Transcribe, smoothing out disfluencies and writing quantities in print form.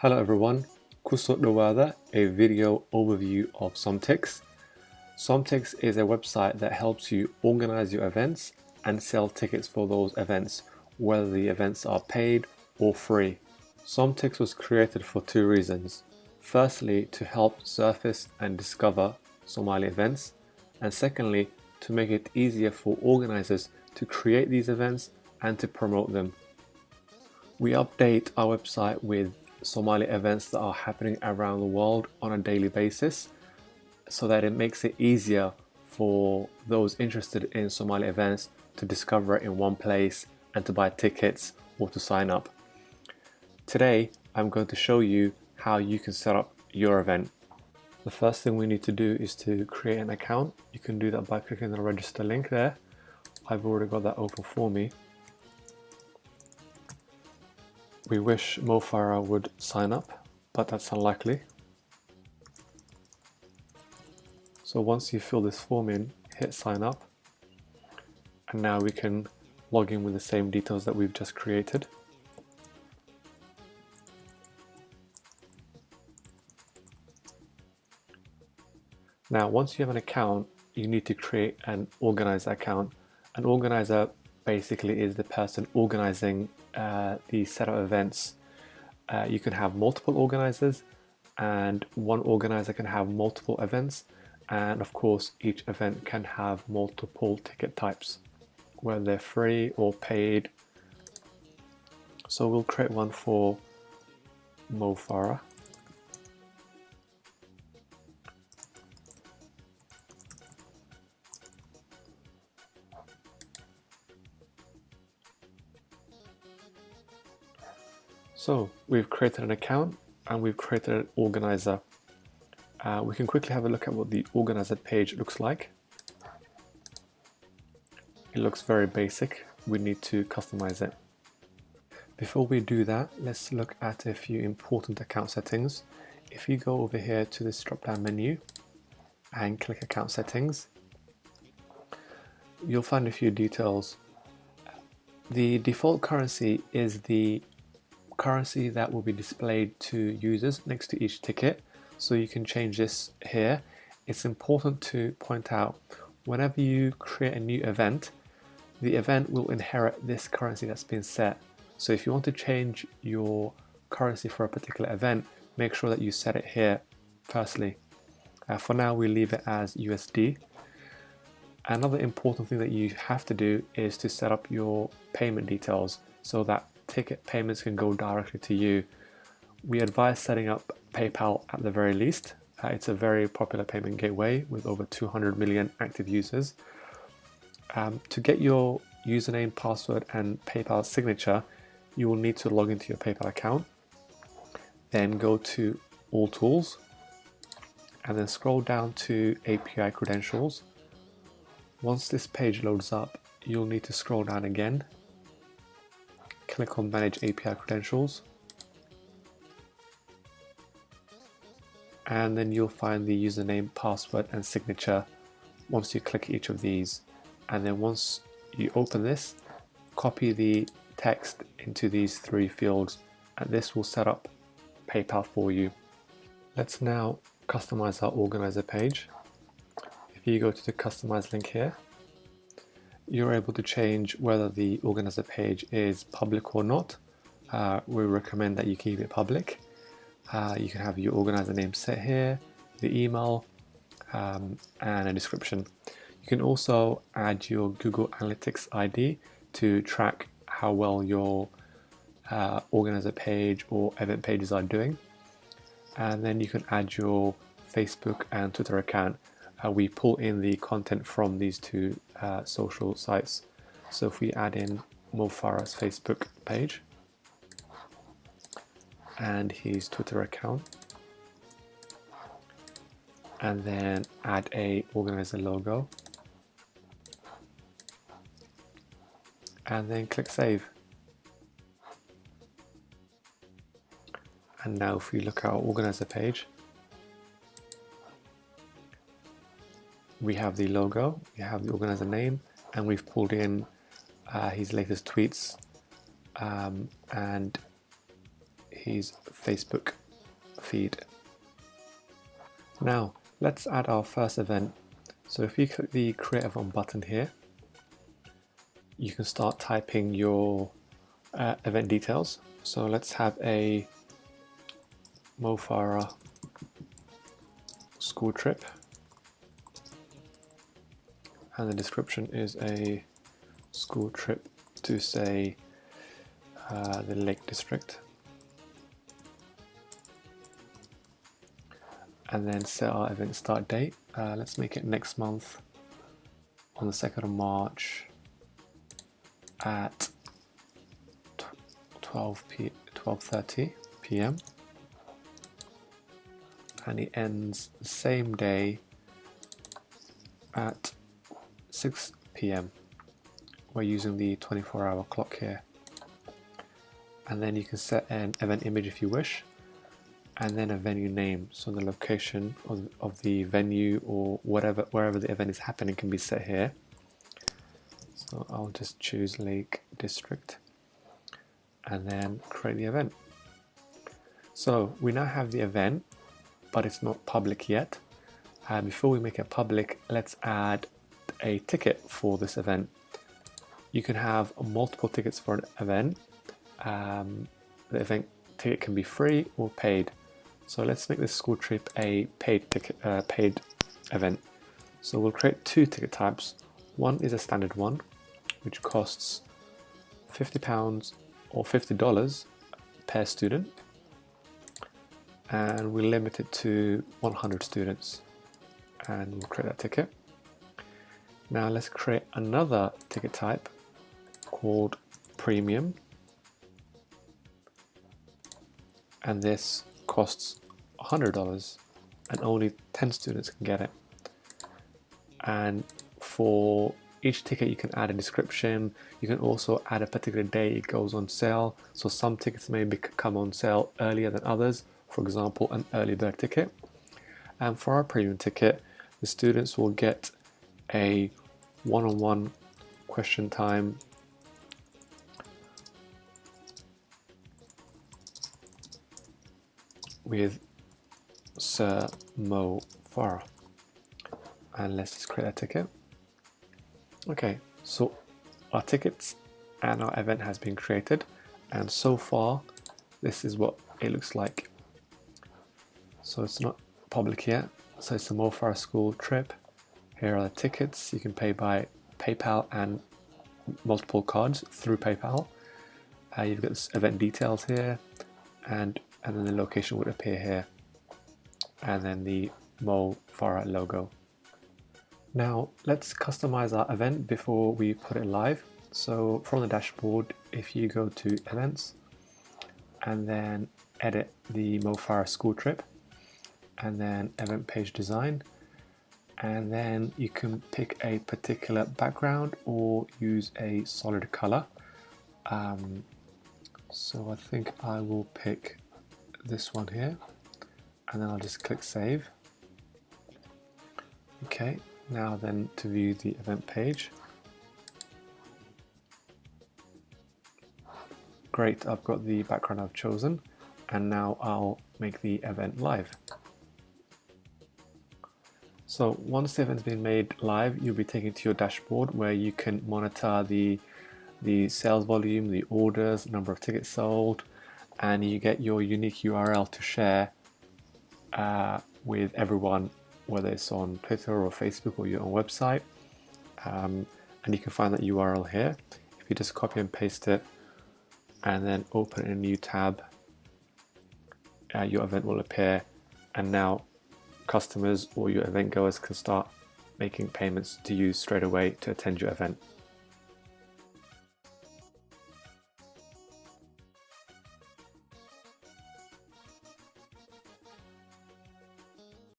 Hello everyone, Kusoo dhawaada, a video overview of Somtix. Somtix is a website that helps you organize your events and sell tickets for those events, whether the events are paid or free. Somtix was created for two reasons. Firstly, to help surface and discover Somali events, and secondly, to make it easier for organizers to create these events and to promote them. We update our website with Somali events that are happening around the world on a daily basis so that it makes it easier for those interested in Somali events to discover it in one place and to buy tickets or to sign up. Today, I'm going to show you how you can set up your event. The first thing we need to do is to create an account. You can do that by clicking the register link there. I've already got that open for me. We wish events.Our would sign up, but that's unlikely. So once you fill this form in, hit sign up, and now we can log in with the same details that we've just created. Now once you have an account, you need to create an organizer account. An organizer basically is the person organizing the set of events. You can have multiple organizers, and one organizer can have multiple events, and of course each event can have multiple ticket types, whether they're free or paid. So we'll create one for events.Our. So we've created an account and we've created an organizer. We can quickly have a look at what the organizer page looks like. It looks very basic. We need to customize it. Before we do that, let's look at a few important account settings. If you go over here to this drop-down menu and click account settings, you'll find a few details. The default currency is the currency that will be displayed to users next to each ticket, so you can change this here. It's important to point out, whenever you create a new event, the event will inherit this currency that's been set. So if you want to change your currency for a particular event, make sure that you set it here firstly. For now, we leave it as USD. Another important thing that you have to do is to set up your payment details so that ticket payments can go directly to you. We advise setting up PayPal at the very least. It's a very popular payment gateway with over 200 million active users. To get your username, password, and PayPal signature, you will need to log into your PayPal account. Then go to All Tools, and then scroll down to API Credentials. Once this page loads up, you'll need to scroll down again. Click on Manage API Credentials, and then you'll find the username, password, and signature once you click each of these. And then once you open this, copy the text into these three fields, and this will set up PayPal for you. Let's now customize our organizer page. If you go to the Customize link here, you're able to change whether the organizer page is public or not. We recommend that you keep it public. You can have your organizer name set here, the email, and a description. You can also add your Google Analytics ID to track how well your organizer page or event pages are doing. And then you can add your Facebook and Twitter account. We pull in the content from these two social sites. So if we add in events.Our's Facebook page and his Twitter account, and then add a organizer logo, and then click Save. And now if we look at our organizer page, we have the logo, we have the organizer name, and we've pulled in his latest tweets and his Facebook feed. Now let's add our first event. So if you click the Create Event button here, you can start typing your event details. So let's have a Mo-Farah school trip, and the description is a school trip to, say, the Lake District, and then set our event start date. Let's make it next month on the 2nd of March at 12:30 p.m. and it ends the same day at 6 p.m. We're using the 24-hour clock here. And then you can set an event image if you wish, and then a venue name. So the location of the venue or wherever the event is happening can be set here. So I'll just choose Lake District and then create the event. So we now have the event, but it's not public yet. Before we make it public, let's add a ticket for this event. You can have multiple tickets for an event. The event ticket can be free or paid. So let's make this school trip a paid ticket, paid event. So we'll create two ticket types. One is a standard one, which costs £50 or $50 per student, and we limit it to 100 students, and we'll create that ticket. Now let's create another ticket type called Premium, and this costs $100 and only 10 students can get it. And for each ticket you can add a description. You can also add a particular day it goes on sale. So some tickets may come on sale earlier than others, for example an early bird ticket. And for our premium ticket, the students will get a one-on-one question time with Sir Mo-Farah. And let's just create a ticket. Okay, so our tickets and our event has been created, and so far this is what it looks like. So it's not public yet. So it's a Mo-Farah school trip. Here are the tickets. You can pay by PayPal and multiple cards through PayPal. You've got this event details here, and then the location would appear here, and then the Mo-Farah logo. Now let's customize our event before we put it live. So from the dashboard, if you go to events and then edit the Mo-Farah school trip, and then event page design, and then you can pick a particular background or use a solid color. So I think I will pick this one here, and then I'll just click save. Okay, now then to view the event page. Great, I've got the background I've chosen, and now I'll make the event live. So once the event's been made live, you'll be taken to your dashboard where you can monitor the sales volume, the orders, number of tickets sold, and you get your unique URL to share with everyone, whether it's on Twitter or Facebook or your own website. And you can find that URL here. If you just copy and paste it and then open a new tab, your event will appear, and now customers or your event goers can start making payments to you straight away to attend your event.